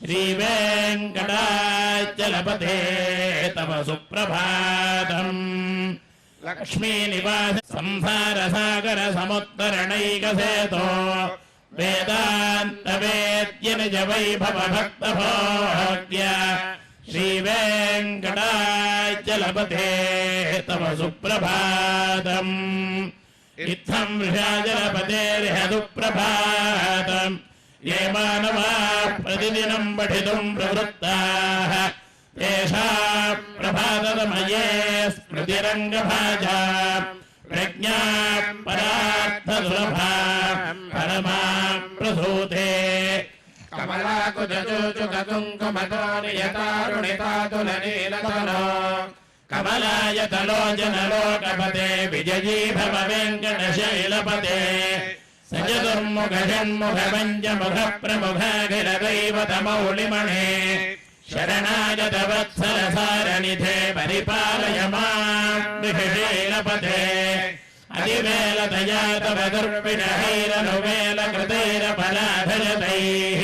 श्रीवेङ्कटाचलपते तव सुप्रभातम् लक्ष्मीनिवास संसारसागर समुत्तरणैकसेतो वेदान्तवेद्य निज वैभव भक्तभोग्य श्रीवेङ्कटाचलपते तव सुप्रभातम् इत्थं वृषाचलपतेर्हदुप्रभातम् ये मानवाः प्रतिदिनं पठितुं प्रवृत्ताः तेषां प्रभातमये स्मृतिरङ्गभाजा प्रज्ञा परार्थसुलभा परमां प्रसूते कमलाकुचूचुकुङ्कुमतो नियतारुणितातुलनीलतनो कमलायतलोचनलोकपते विजयी भव वेङ्कटशैलपते सजदुर्मुख षण्मुख पञ्चमुख प्रमुखगिरदैवतमौलिमणे शरणागत वत्सल सारनिधे परिपालय मां वृषशैलपते अधिवेलतया तव दुर्पिणहैरनुवेलकृतैरफलाधजतैः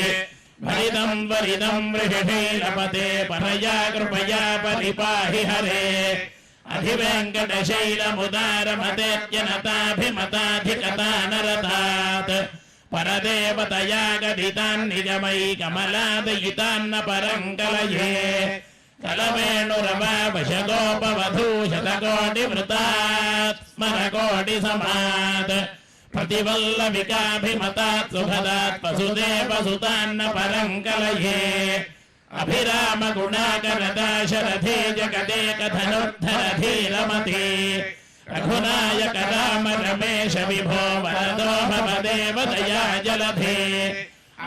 भरितं वरिदं वृषशैलपते परया कृपया परिपाहि हरे अधिवेङ्कटशैलमुदारमतेत्यनताभिमताधिकतानरतात् परदेवतया गदितान् निजमयि कमलादयितान्न परं कलये कलवेणुरवावशतोपवधूशतकोटिवृतात् स्मरकोटिसमात् प्रतिवल्लविकाभिमतात् सुखदात् वसुदेवसुतान्न परं कलये अभिराम गुणाकरदाशरथे जगदेकधनुर्धरधीरमते रघुनायक राम रमेश विभो वरदो भवदेवदया जलधे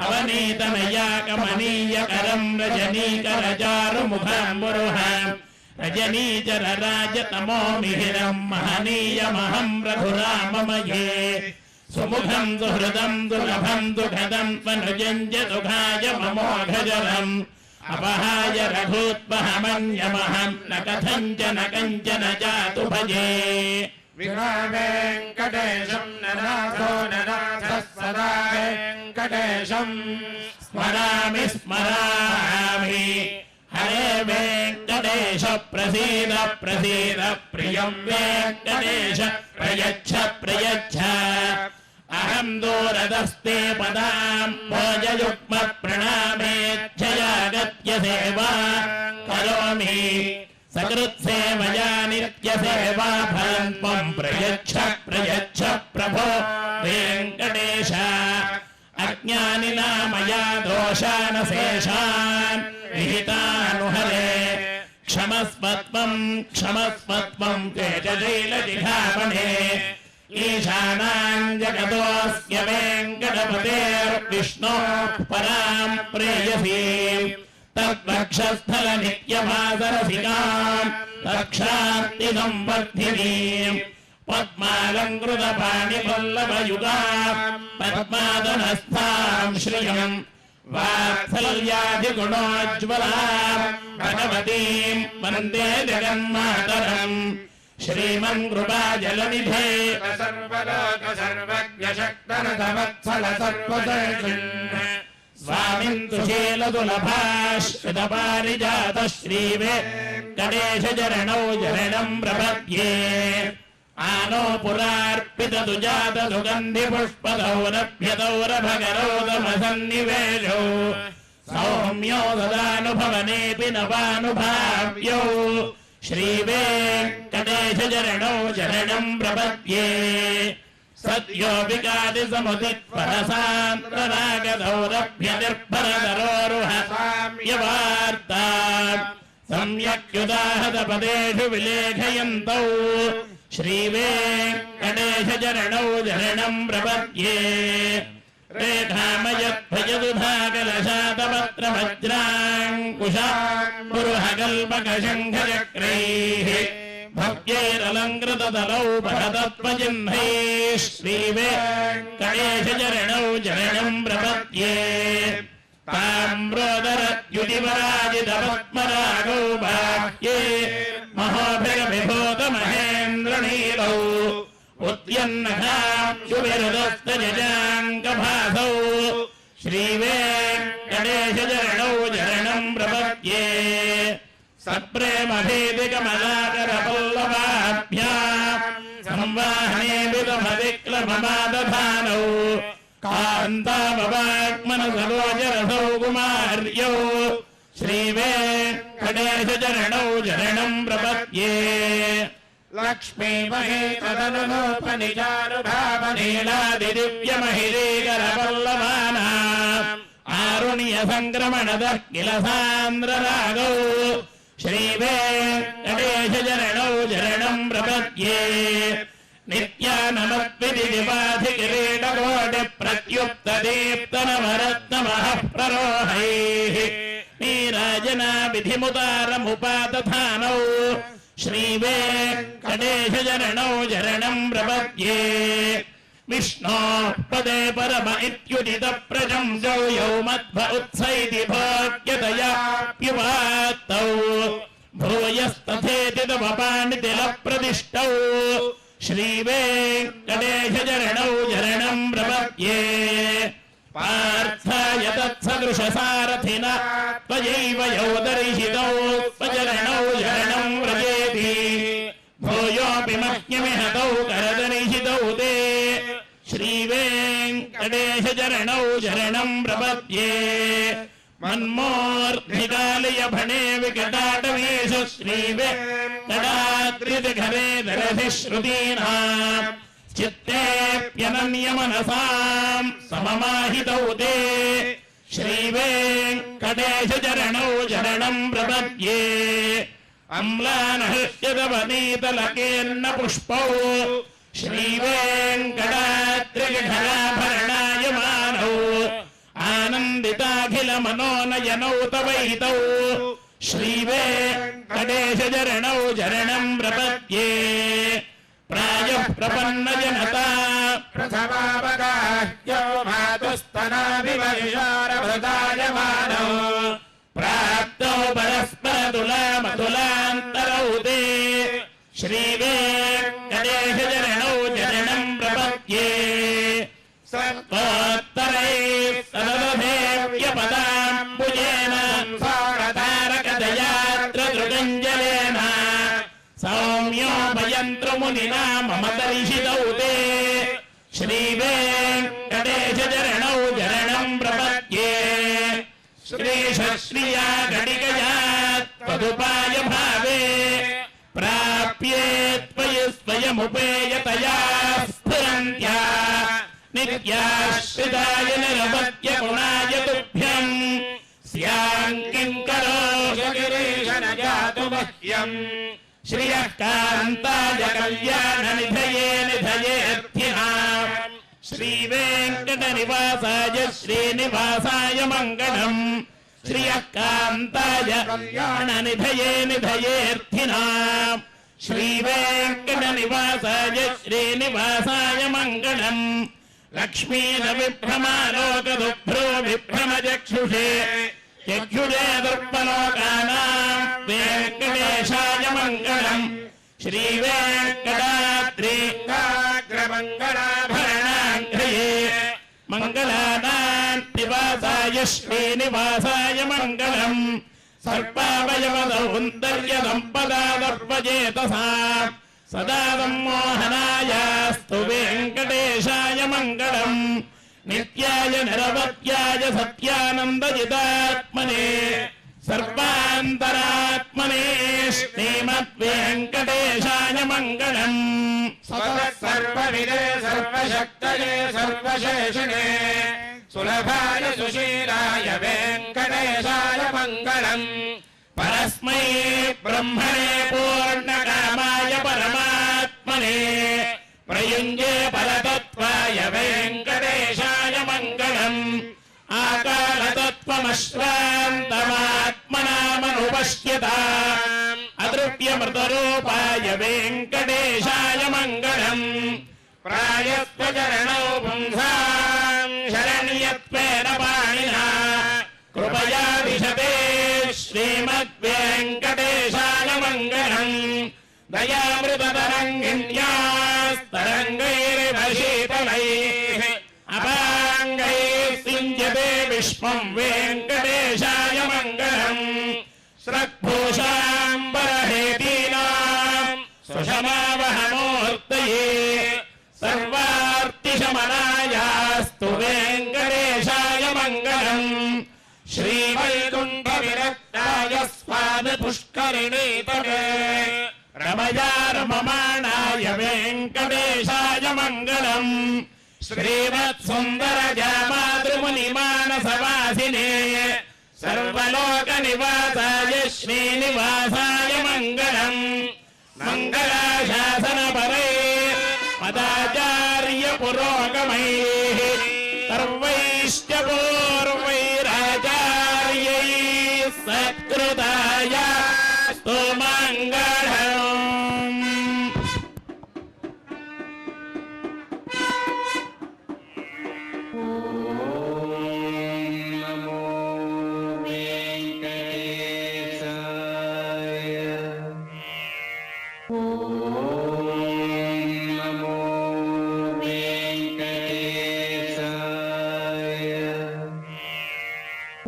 अवनीतनया कमनीयकरं रजनीकरचारुमुखाम्बुरुहं रजनीचर राजतमो मिहिरं महनीयमहं रघुराममये सुमुखं सुहृदं दुर्लभं दुःखदं त्वनुजं च दुःखाय ममोघजरम् अपहाय रघूत्पहमन्यमहं न कथञ्चन कञ्चन जातु भजे विना वेङ्कटेशं ननाथो ननाथः सदा वेङ्कटेशं स्मरामि स्मरामि हरे वेङ्कटेश प्रसीद प्रसीद प्रियं वेङ्कटेश प्रयच्छ प्रयच्छ अहं दूरदस्ते पदां भोजयुग्म प्रणामेच्छयागत्य सेवा करोमि सकृत्सेवया नित्यसेवा फलं त्वं प्रयच्छ प्रयच्छ प्रभो वेङ्कटेश अज्ञानिनामया दोषानशेषान् विहितानुहरे क्षमस्वत्वं तेजशैलजिघामणे ईशानां जगतोऽस्य वेङ्कटपतेर्विष्णोः परां प्रेयसीं तद्वक्षस्थलनित्यवासरसिकां तत्क्षान्तिसंवर्धिनीं पद्मालङ्कृतपाणिपल्लवयुगां पद्मादनस्थां श्रियं वात्सल्यादिगुणोज्ज्वलां भगवतीं वन्दे जगन्मातरम् श्रीमन् कृपाजलनिधे सर्वलोक सर्वज्ञ शक्तरथवत्सल सर्वदर्शिन् स्वामिन् तुशीलदुलभाश्रितपारिजात श्रीवेङ्कटेशचरणौ चरणं प्रपद्ये आनो पुरार्पितदुजात सुगन्धिपुष्पदौरभ्यदौरभगरोदमसन्निवेशौ सौम्यो ददानुभवनेऽपि नवानुभाव्यौ श्रीवेङ्कटेशचरणौ चरणं प्रपद्ये सद्यो विकादिसमुदित्परसान्तरागदौरभ्यनिर्भरतरोरुहसाम्यवार्ता सम्यक्युदाहतपदेषु विलेखयन्तौ श्रीवेङ्कटेशचरणौ चरणं प्रपद्ये रेखामयध्वजदुधाकलशातपत्रवज्राङ्कुशाम्बुरुहकल्पकशङ्खचक्रैः भव्यैरलङ्कृतदलौ बहतत्वचिह्नैः श्रीवेङ्कटेशचरणौ चरणं प्रपद्ये ताम्रोदरद्युतिपराजितपद्मरागौ बाह्ये महोभिर्विभूतमहेन्द्रनीलौ उद्यन्नखांशुविरुदस्तजजाङ्कभासौ श्रीवेङ्कटेशचरणौ सप्रेमभेदिकमलाकरपल्लवाभ्याम् संवाहने विदमविक्लममादधानौ कान्तामवाग्मनसरोजरसौ कुमार्यौ श्रीवेङ्कटेशचरणौ चरणम् प्रपद्ये लक्ष्मीमहे तदनुरूपनिजानुभावनीलादिदिव्यमहिरीकरपल्लवानाम् आरुण्यसङ्क्रमणदः किल सान्द्ररागौ श्रीवेङ्कटेशचरणौ चरणम् प्रपद्ये नित्यानमद्विधिविपाधिकिरीटकोटिप्रत्युक्तदीप्तनवरत्नमः प्ररोहैः नीराजनाविधिमुदारमुपादधानौ श्रीवेङ्कटेशचरणौ चरणम् प्रपद्ये विष्णोः पदे परम इत्युदितप्रशंसौ यौ मध्व उत्सैति भोग्यतयाप्युपात्तौ भूयस्तथेति तमपाणितिलप्रदिष्टौ श्रीवेङ्कटेशचरणौ चरणम् प्रपद्ये पार्थाय तत्सदृशसारथिना त्वयैव यौ दर्शितौ स्वचरणौ शरणम् व्रजेति भूयोऽपि मह्यमिहतौ करदर्शितौ ते श्रीवेङ्कटेशचरणौ शरणम् प्रपद्ये मन्मूर्ध्निकालयभणे विकटाटवीषु श्रीवेङ्कटाद्रितिघरे दरधिश्रुतीनाम् चित्तेऽप्यनन्यमनसाम् सममाहितौ ते श्रीवेङ्कटेशचरणौ शरणम् प्रपद्ये अम्लानहृष्यदवनीतलकेन्न पुष्पौ श्रीवेङ्कटाद्रिघराभरणायमानौ आनन्दिताखिलमनोनयनौ तवैतौ श्रीवेङ्कटेशचरणौ शरणम् प्रपद्ये प्रायः प्रपन्नजनता प्रथमावगाह्यो मातुस्तनाभिवर्षारभृतायमानौ प्राप्तौ परस्परतुलामतुलान्तरौ ते श्रीवेङ्कटेशचरणौ चरणम् प्रपद्ये सत्त्वोत्तरैः सददधेव्यपदाम्बुजेन तारकदयात्रदृगञ्जलेन सौम्योपयन्त्रमुनिना मम दर्शितौ ते श्रीवेङ्कटेशचरणौ चरणम् प्रपद्ये श्रीशश्रिया घटिकया त्वदुपाय भावे प्राप्ये त्वयि स्वयमुपेयतया स्फुरन्त्या नित्याश्रिताय निरवद्यगुणाय तुभ्यम् स्याम् किङ्करोषगिरीश न जातु मह्यम् श्रियः कान्ताय कल्याणनिधये निधयेऽर्थिनाम् श्रीवेङ्कटनिवासाय श्रीनिवासाय मङ्गलम् श्रियः कान्ताय कल्याणनिधये निधयेऽर्थिनाम् श्रीवेङ्कटनिवासाय श्रीनिवासाय मङ्गलम् लक्ष्मीनविभ्रमालोकदुभ्रो विभ्रमचक्षुषे चक्षुषे दर्पलोकानाम् वेङ्कटेशाय मङ्गलम् श्रीवेङ्कटाद्रिङ्गाग्रमङ्गलाभरणाङ्घ्रिये मङ्गलानाम् निवासाय श्रीनिवासाय मङ्गलम् सर्वावयवसौन्दर्यसम्पदादर्पचेतसा सदा सम्मोहनायास्तु वेङ्कटेशाय मङ्गलम् नित्याय निरवध्याय सत्यानन्दजितात्मने सर्वान्तरात्मने श्रीमद्वेङ्कटेशाय मङ्गलम् सर्वविदे सर्वशक्तये सर्वशेषिणे सुलभाय सुशीलाय वेङ्कटेशाय मङ्गलम् परस्मै ब्रह्मणे पूर्णकामाय परमात्मने प्रयुञ्जे परतत्त्वाय वेङ्कटेशाय मङ्गलम् आकालतत्त्वमश्रान्तमात्मनामनुपश्यताम् अदृप्यमृतरूपाय वेङ्कटेशाय मङ्गलम् प्रायस्त्वचरणौ पुंसाम् शरण्यत्वेन पाणिना कृपया विशते श्रीमद्वेङ्कटेशाय मङ्गलम् दयामृततरङ्गिन्यास्तरङ्गैरिव शीतलैः अपाङ्गैः सिञ्चते विश्वम् वेङ्कटेशाय मङ्गलम् श्रद्भूषा श्रीवैकुण्ठ विरक्ताय स्वामि पुष्करिणी तटे रमया रममाणाय वेङ्कटेशाय मङ्गलम् श्रीमत्सुन्दरजामातृमुनिमानसवासिने सर्वलोकनिवासाय श्रीनिवासाय मङ्गलम् मङ्गलाशासनपरे मदाचार्य पुरोगमैः सर्वैश्च पूर्वैराचार्यैः सत्कृताय स्तु मङ्गलम्।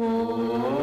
Oh